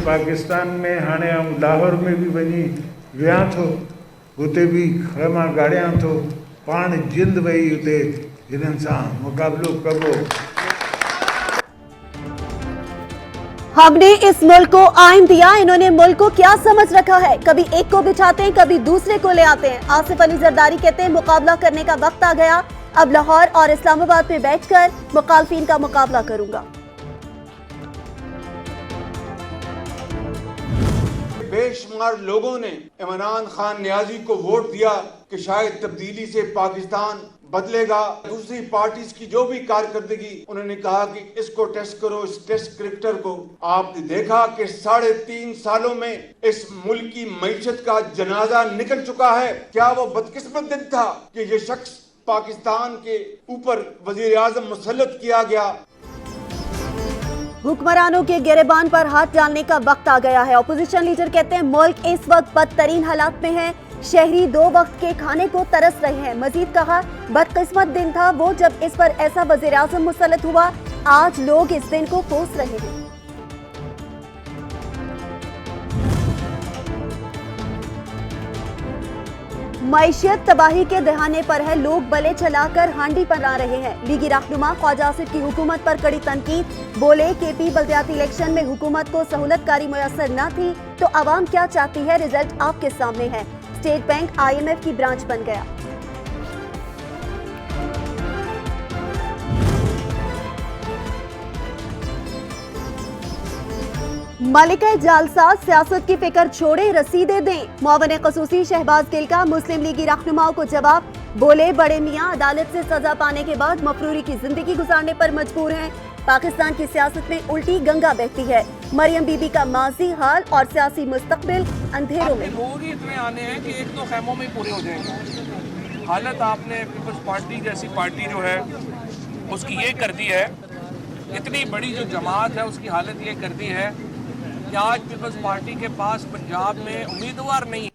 पाकिस्तान में हाणे आउं लाहौर में भी वञी वियां थो, उते भी खेमा गाड़ियां थो, पाण जिंद वही उते हिननि सां मुक़ाबिलो कबो। हमने इस मुल्क को आइन दिया, इन्होंने मुल्क को क्या समझ रखा है। कभी एक को बिठाते हैं, कभी दूसरे को ले आते हैं। आसिफ अली जरदारी कहते हैं मुकाबला करने का वक्त आ गया, अब लाहौर और इस्लामाबाद में बैठकर मुखालफिन का मुकाबला करूंगा। बेशुमार लोगों ने इमरान खान नियाजी को वोट दिया कि शायद तब्दीली से पाकिस्तान बदलेगा। दूसरी पार्टीज की जो भी कारकर्दगी, उन्होंने कहा कि इसको टेस्ट करो, इस टेस्ट क्रिकेटर को। आपने देखा कि 3.5 सालों में इस मुल्क की मईशत का जनाजा निकल चुका है। क्या वो बदकिस्मत दिन था कि ये शख्स पाकिस्तान के ऊपर वजीर आजम मुसल्लत किया गया। हुक्मरानों के गिरेबान पर हाथ डालने का वक्त आ गया है। ऑपोजिशन लीडर कहते हैं मुल्क इस वक्त बदतरीन हालात में है, शहरी 2 वक्त के खाने को तरस रहे हैं। मजीद कहा बदकिस्मत दिन था वो जब इस पर ऐसा वजीर आजम मुसल्लत हुआ, आज लोग इस दिन को कोस रहे हैं। मईशत तबाही के दहाने पर है, लोग बले चलाकर हांडी बना रहे हैं। लीगी रहनुमा ख्वाजा आसिफ की हुकूमत पर कड़ी तनकीद, बोले केपी बल्दियाती इलेक्शन में हुकूमत को सहूलतकारी मुयसर न थी तो आवाम क्या चाहती है, रिजल्ट आपके सामने है। स्टेट बैंक IMF की ब्रांच बन गया। मलिका जालसाज सियासत की फिक्र छोड़े, रसीदें दें। मुआवन खसूसी शहबाज गिल का मुस्लिम लीगी रहनुमाओं को जवाब, बोले बड़े मियां अदालत से सजा पाने के बाद मफरूरी की जिंदगी गुजारने पर मजबूर हैं। पाकिस्तान की सियासत में उल्टी गंगा बहती है। मरियम बीबी का माजी हाल और सियासी मुस्तकबिल अंधेरों में। लोग ही इतने आने हैं कि एक तो खैमों में पूरे हो जाएंगे। हालत आपने पीपल्स पार्टी जैसी पार्टी जो है उसकी ये कर दी है, इतनी बड़ी जो जमात है उसकी हालत ये कर दी है कि आज पीपल्स पार्टी के पास पंजाब में उम्मीदवार नहीं।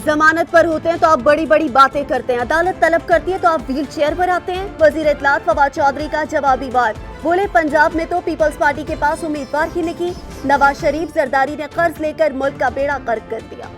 जमानत पर होते हैं तो आप बड़ी बड़ी बातें करते हैं, अदालत तलब करती है तो आप व्हील चेयर पर आते हैं। वजीर इत्तलात फवाद चौधरी का जवाबी वार, बोले पंजाब में तो पीपल्स पार्टी के पास उम्मीदवार ही नहीं। नवाज शरीफ जरदारी ने कर्ज लेकर मुल्क का बेड़ा गर्क कर दिया।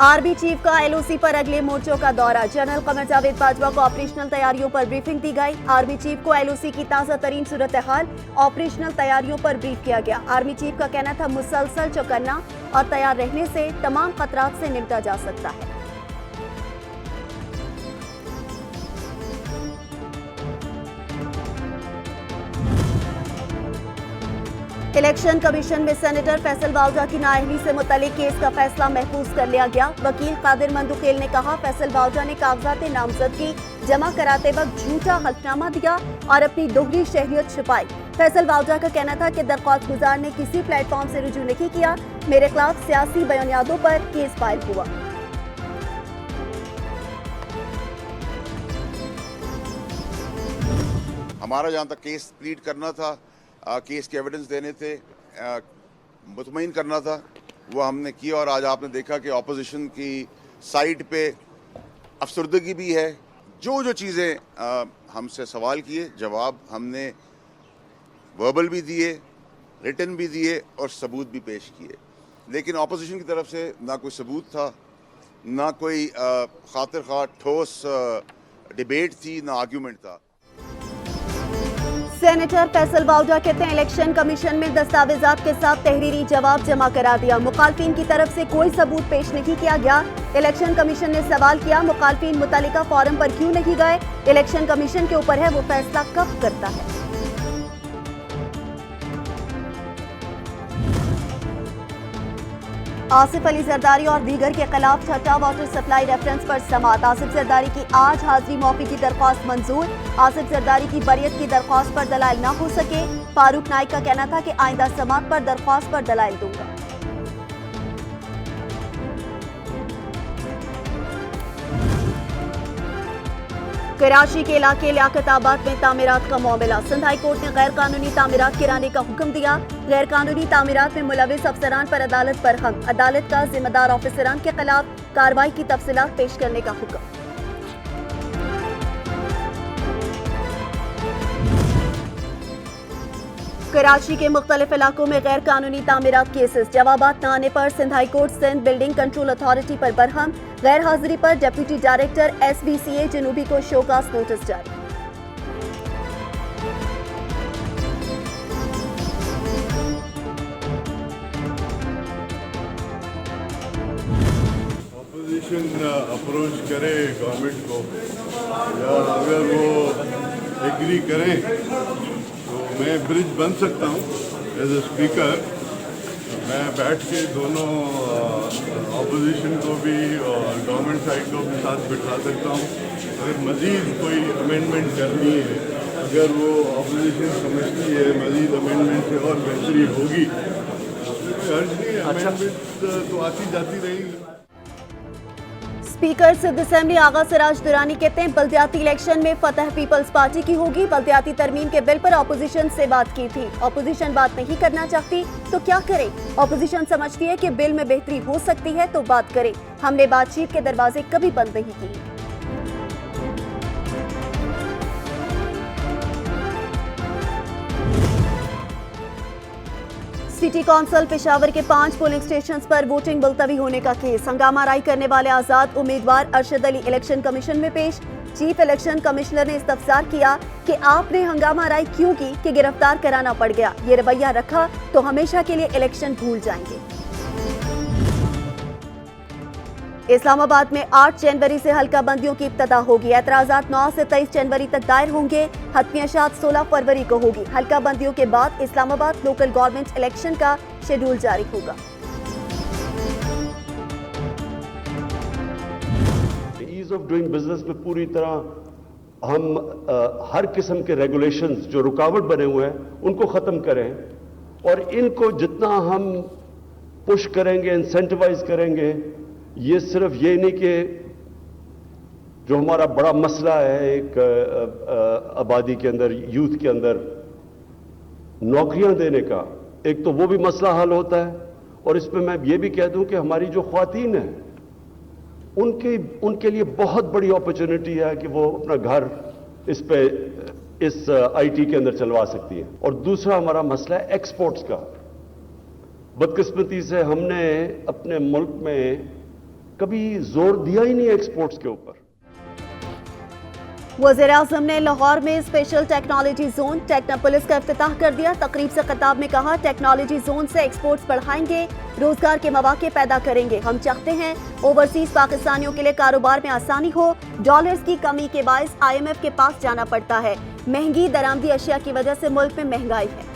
आर्मी चीफ का LOC पर अगले मोर्चों का दौरा, जनरल कमर जावेद बाजवा को ऑपरेशनल तैयारियों पर ब्रीफिंग दी गई। आर्मी चीफ को LOC की ताज़ा तरीन सूरत हाल, ऑपरेशनल तैयारियों पर ब्रीफ किया गया। आर्मी चीफ का कहना था मुसलसल चौकन्ना और तैयार रहने से तमाम खतरात से निपटा जा सकता है। इलेक्शन कमीशन में सेनेटर फैसल बावजा की नाअहली से मुतल्लिक केस का फैसला महफूज कर लिया गया। वकील कादिर मंदुखेल ने कहा फैसल बावजा ने कागजात नामजदगी जमा कराते वक्त झूठा हल्फनामा दिया और अपनी दोहरी शहरियत छुपाई। फैसल बावजा का कहना था कि दरख्वास्त गुजार ने किसी प्लेटफॉर्म से रुजू नहीं किया, मेरे खिलाफ सियासी बयानियातों पर केस फाइल हुआ। हमारा जहाँ तक केस प्लीड करना था, केस के एविडेंस देने थे, मुतमईन करना था, वो हमने किया। और आज आपने देखा कि ऑपोजिशन की साइड पे अफसरदगी भी है। जो चीज़ें हमसे सवाल किए, जवाब हमने वर्बल भी दिए, रिटन भी दिए और सबूत भी पेश किए। लेकिन ऑपोजिशन की तरफ से ना कोई सबूत था, ना कोई खातिर खा ठोस डिबेट थी, ना आर्ग्यूमेंट था। सेनेटर फैसल बावजा कहते हैं इलेक्शन कमीशन में दस्तावेजात के साथ तहरीरी जवाब जमा करा दिया, मुखालफिन की तरफ से कोई सबूत पेश नहीं किया गया। इलेक्शन कमीशन ने सवाल किया मुखालफिन मुतालिका फोरम पर क्यों नहीं गए, इलेक्शन कमीशन के ऊपर है वो फैसला कब करता है। आसिफ अली जरदारी और दीगर के खिलाफ छठा वाटर सप्लाई रेफरेंस पर समाअत। आसिफ जरदारी की आज हाजिरी मौके की दरख्वास्त मंजूर। आसिफ जरदारी की बरियत की दरख्वास्त पर दलाइल न हो सके, फारूक नाइक का कहना था कि आइंदा समाअत पर दरख्वास्त पर दलाइल दूंगा। कराची के इलाके लियाकताबाद में तामीरात का मामला, सिंध हाई कोर्ट ने गैर कानूनी तामीरात गिराने का हुक्म दिया। गैर कानूनी तामीरात में मुलविस अफसरान पर अदालत पर हम, अदालत का जिम्मेदार ऑफिसरान के खिलाफ कार्रवाई की तफसीलात पेश करने का हुक्म। कराची के मुख्तलिफ इलाकों में गैर कानूनी तामीरात केसेस, जवाबात न आने पर Sindh high court Sindh building control authority पर बरहम, गैर हाजिरी पर डिप्टी डायरेक्टर SBCA जनूबी को शोकास नोटिस जारी। ऑपोजिशन अप्रोच करे गवर्नमेंट को, या अगर वो एग्री करें तो मैं ब्रिज बन सकता हूँ एज ए स्पीकर। मैं बैठ के दोनों ऑपोजिशन को भी और गवर्नमेंट साइड को भी साथ बिठा सकता हूँ। अगर मज़ीद कोई अमेंडमेंट करनी है, अगर वो ऑपोजिशन समझती है मज़ीद अमेंडमेंट से और बेहतरी होगी, कोई अर्ज नहीं है। अमेंडमेंट तो आती जाती रहेगी। स्पीकर सिंध असेंबली आगा सिराज दुरानी कहते हैं बल्दियाती इलेक्शन में फतह पीपल्स पार्टी की होगी। बल्दियाती तरमीम के बिल पर ऑपोजिशन से बात की थी, ऑपोजिशन बात नहीं करना चाहती तो क्या करे। ऑपोजिशन समझती है कि बिल में बेहतरी हो सकती है तो बात करे। हमने बातचीत के दरवाजे कभी बंद नहीं किए। सिटी कौंसिल पेशावर के 5 पोलिंग स्टेशंस पर वोटिंग मुलतवी होने का केस, हंगामा राई करने वाले आजाद उम्मीदवार अरशद अली इलेक्शन कमीशन में पेश। चीफ इलेक्शन कमिश्नर ने इस्तफसार किया कि आपने हंगामा राई क्यों की कि गिरफ्तार कराना पड़ गया। ये रवैया रखा तो हमेशा के लिए इलेक्शन भूल जाएंगे। इस्लामाबाद में 8 जनवरी से हल्का बंदियों की इब्तदा होगी। एतराजात 9 से 23 जनवरी तक दायर होंगे। हतमियाशात 16 फरवरी को होगी। हल्का बंदियों के बाद इस्लामाबाद लोकल गवर्नमेंट इलेक्शन का शेड्यूल जारी होगा। ईज ऑफ डूइंग बिजनेस में पूरी तरह हम हर किस्म के रेगुलेशंस जो रुकावट बने हुए हैं उनको खत्म करें, और इनको जितना हम पुश करेंगे, इंसेंटिवाइज करेंगे, ये सिर्फ ये नहीं कि जो हमारा बड़ा मसला है एक आबादी के अंदर, यूथ के अंदर नौकरियां देने का, एक तो वो भी मसला हल होता है, और इसमें मैं ये भी कह दूं कि हमारी जो ख्वातीन हैं उनके लिए बहुत बड़ी अपॉर्चुनिटी है कि वो अपना घर इस आईटी के अंदर चलवा सकती है। और दूसरा हमारा मसला है एक्सपोर्ट्स का। बदकिस्मती से हमने अपने मुल्क में कभी जोर दिया ही नहीं एक्सपोर्ट्स के ऊपर। वज़ीर-ए-आज़म ने लाहौर में स्पेशल टेक्नोलॉजी जोन टेक्नोपोलिस का इफ्तिताह कर दिया। तकरीब से खिताब में कहा, टेक्नोलॉजी जोन से एक्सपोर्ट्स बढ़ाएंगे, रोजगार के मौके पैदा करेंगे। हम चाहते हैं ओवरसीज पाकिस्तानियों के लिए कारोबार में आसानी हो। डॉलर्स की कमी के बायस IMF के पास जाना पड़ता है। महंगी दरामदी अशिया की वजह से मुल्क में महंगाई है।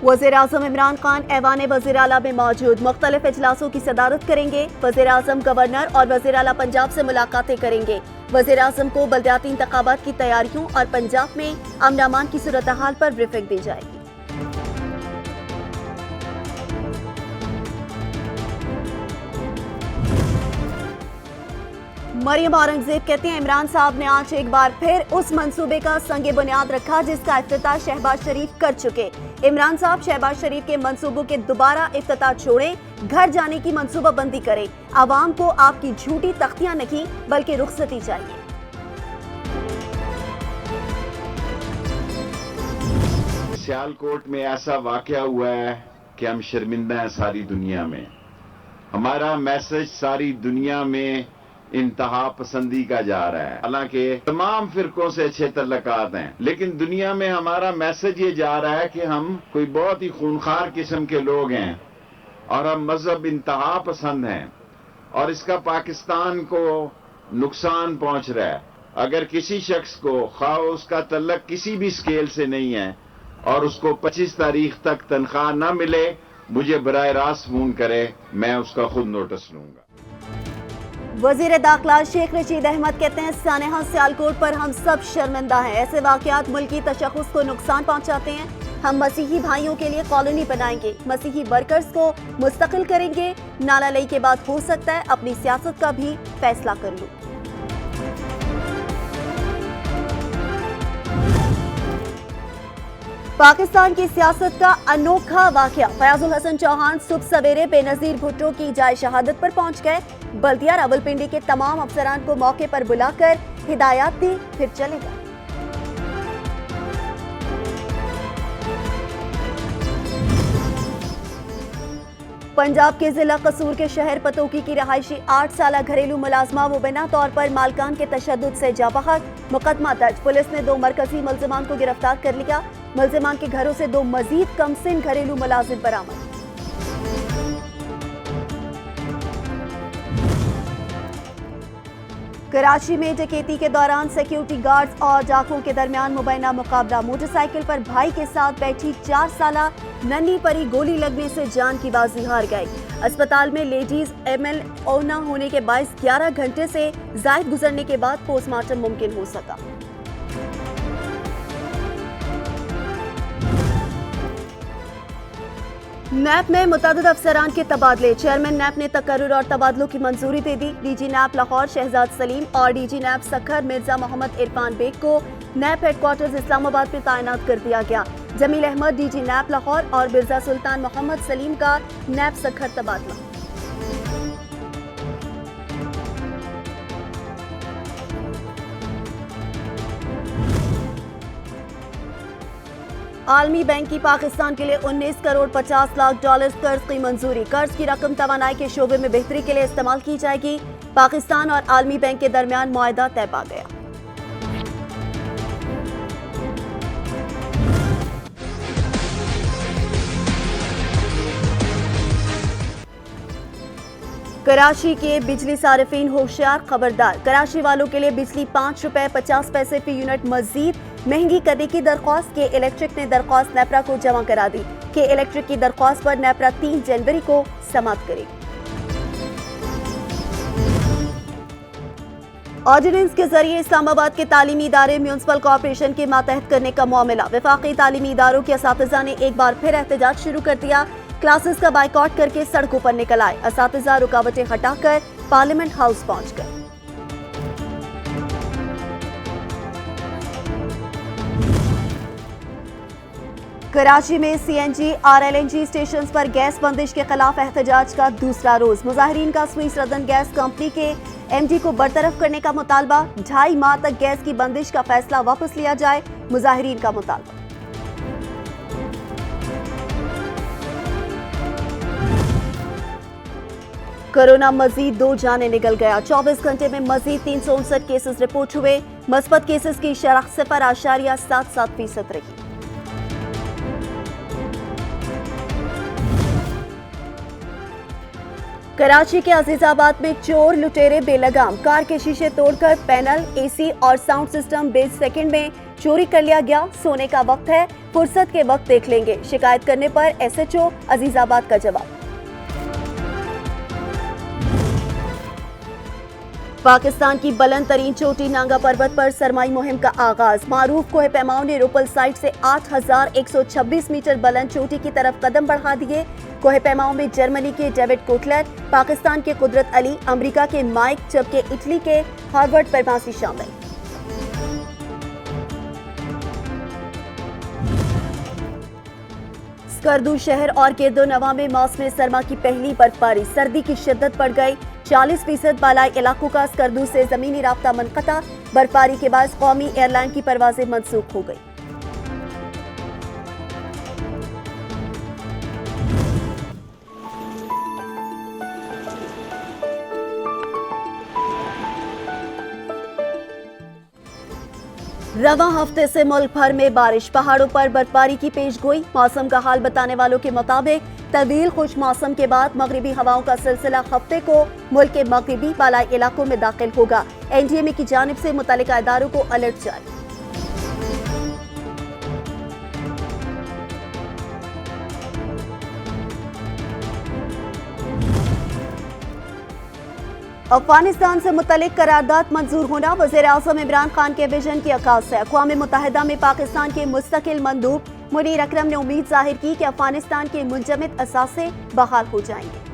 वज़ीर-ए-आज़म इमरान खान ऐवान वज़ीर आला में मौजूद मुख्तलिफ इजलासों की सदारत करेंगे। वज़ीर-ए-आज़म गवर्नर और वज़ीर आला पंजाब से मुलाकातें करेंगे। वज़ीर-ए-आज़म को बल्दियाती इंतखाबात की तैयारियों और पंजाब में अमन अमान की सूरत हाल पर ब्रीफिंग दी जाएगी। मरियम औरंगजेब कहते हैं इमरान साहब ने आज एक बार फिर उस मंसूबे का संगे बुनियाद रखा जिसका इफ्तिताह शहबाज शरीफ कर चुके। इमरान साहब शहबाज शरीफ के मंसूबों के दोबारा इफ्तिताह छोड़ें, घर जाने की मंसूबा बंदी करें। आवाम को आपकी झूठी तख्तियां नहीं बल्कि रुखसती चाहिए। सियालकोट में ऐसा वाकया हुआ है कि हम शर्मिंदा हैं सारी दुनिया में। हमारा मैसेज सारी दुनिया में इंतहा पसंदी का जा रहा है। हालांकि तमाम फिरकों से अच्छे तल्लुकात हैं, लेकिन दुनिया में हमारा मैसेज ये जा रहा है कि हम कोई बहुत ही खूनखार किस्म के लोग हैं और हम मजहब इंतहा पसंद हैं, और इसका पाकिस्तान को नुकसान पहुंच रहा है। अगर किसी शख्स को खा उसका तल्लक किसी भी स्केल से नहीं है और उसको 25 तारीख तक तनख्वाह न मिले, मुझे बराह रास्त फोन करे, मैं उसका खुद नोटिस लूंगा। वजीर दाखिला शेख रशीद अहमद कहते हैं सानेहा सियालकोट पर हम सब शर्मिंदा हैं। ऐसे वाकयात मुल्की तशख़्ख़ुस को नुकसान पहुंचाते हैं। हम मसीही भाइयों के लिए कॉलोनी बनाएंगे, मसीही वर्कर्स को मुस्तकिल करेंगे। नाला लई के बाद हो सकता है अपनी सियासत का भी फैसला कर लूं। पाकिस्तान की सियासत का अनोखा वाकया। फयाजुल हसन चौहान सुबह सवेरे बेनजीर भुट्टो की जाए शहादत पर पहुंच गए। बल्दिया रावलपिंडी के तमाम अफसरान को मौके पर बुलाकर हिदायत दी, फिर चले गए। पंजाब के जिला कसूर के शहर पतोकी की रहायशी 8 साल घरेलू मुलाजमा मुबैना तौर पर मालकान के तशद्दुद से जाबहक। मुकदमा दर्ज। पुलिस ने 2 मरकजी मुल्जिमान को गिरफ्तार कर लिया। मुल्जिमान के घरों से 2 मजीद कमसिन घरेलू मुलाजिम बरामद। कराची में डकैती के दौरान सिक्योरिटी गार्ड्स और डाकुओं के दरमियान मुबैना मुकाबला। मोटरसाइकिल पर भाई के साथ बैठी 4 साला नन्ही परी गोली लगने से जान की बाजी हार गई। अस्पताल में लेडीज MLO न होने के बायस 11 घंटे से जायद गुजरने के बाद पोस्टमार्टम मुमकिन हो सका। नैप में मुतअद्दिद अफसरान के तबादले। चेयरमैन नैप ने तकर्रुर और तबादलों की मंजूरी दे दी। DG नैप लाहौर शहजाद सलीम और DG नैप सखर मिर्जा मोहम्मद इरफान बेग को नैप हेडक्वार्टर्स इस्लामाबाद में तैनात कर दिया गया। जमील अहमद DG नैप लाहौर और मिर्जा सुल्तान मोहम्मद सलीम का नैप सखर तबादला। आलमी बैंक की पाकिस्तान के लिए 19 करोड़ 50 लाख डॉलर कर्ज की मंजूरी। कर्ज की रकम तवानाई के शोबे में बेहतरी के लिए इस्तेमाल की जाएगी। पाकिस्तान और आलमी बैंक के दरमियान मुआहदा तय पा गया। कराची के बिजली सारिफीन होशियार, खबरदार। कराची वालों के लिए बिजली 5 रुपए 50 पैसे फी यूनिट मजीद महंगी करने की दरख्वास्त। के इलेक्ट्रिक ने दरख्वास्त नेपरा को जमा करा दी। के इलेक्ट्रिक की दरख्वास्त पर नेपरा 3 जनवरी को समाप्त करेगी। ऑर्डिनेंस के जरिए इस्लामाबाद के तालीमी इदारे म्यूनिसिपल कॉर्पोरेशन के मातहत करने का मामला। वफाकी तालीमी इदारों के असातिज़ा ने एक बार फिर एहतजाज शुरू कर दिया। क्लासेस का बाइकआउट करके सड़कों पर निकल आए। असातिज़ा रुकावटें हटाकर पार्लियामेंट हाउस पहुंच गए। कराची में CNG और LNG स्टेशन पर गैस बंदिश के खिलाफ एहतजाज का दूसरा रोज। मुजाहिरीन का स्वीस रदन गैस कंपनी के MD को बरतरफ करने का मुतालबा। 2.5 माह तक गैस की बंदिश का फैसला वापस लिया जाए, मुजाहिरीन का मुतालबा। कोरोना मजीद 2 जाने निकल गया। 24 घंटे में मजीद 359 केसेस रिपोर्ट हुए। मस्बत केसेस की शरह 0.77% रही। कराची के अजीजाबाद में चोर लुटेरे बेलगाम। कार के शीशे तोड़कर पैनल, AC और साउंड सिस्टम 20 सेकंड में चोरी कर लिया गया। सोने का वक्त है, फुर्सत के वक्त देख लेंगे। शिकायत करने पर SHO अजीजाबाद का जवाब। पाकिस्तान की बुलंद तरीन चोटी नांगा पर्वत पर सरमाई मुहिम का आगाज। मारूफ कोह पैमाओं ने रुपल साइट से 8126 मीटर बुलंद चोटी की तरफ कदम बढ़ा दिए। कोह पैमाओं में जर्मनी के डेविड कोटलर, पाकिस्तान के कुदरत अली, अमेरिका के माइक, जबकि इटली के हार्वर्ड परमासी शामिल। स्कर्दू शहर और गिरदोनवा में मौसम सरमा की पहली बर्फबारी। सर्दी की शिद्दत बढ़ गई। 40% बालाई इलाकों का स्कर्दू से जमीनी राब्ता मुनक़ता। बर्फबारी के बाद कौमी एयरलाइन की परवाजें मनसूख हो गई। रवां हफ्ते से मुल्क भर में बारिश, पहाड़ों पर बर्फबारी की पेशगोई। मौसम का हाल बताने वालों के मुताबिक तवील खुश मौसम के बाद मगरिबी हवाओं का सिलसिला हफ्ते को मुल्क के मगरिबी बालाई इलाकों में दाखिल होगा। NDMA की जानिब से मुतल्लिका इदारों को अलर्ट जारी। अफगानिस्तान से मुतल्लिक करारदाद मंजूर होना वज़ीर आज़म इमरान खान के विजन की अक्कास है। अक़वाम मुत्तहिदा में पाकिस्तान के मुस्तकिल मंदूब मुनीर अकरम ने उम्मीद जाहिर की कि अफगानिस्तान के मुंजमद असासे बहाल हो जाएंगे।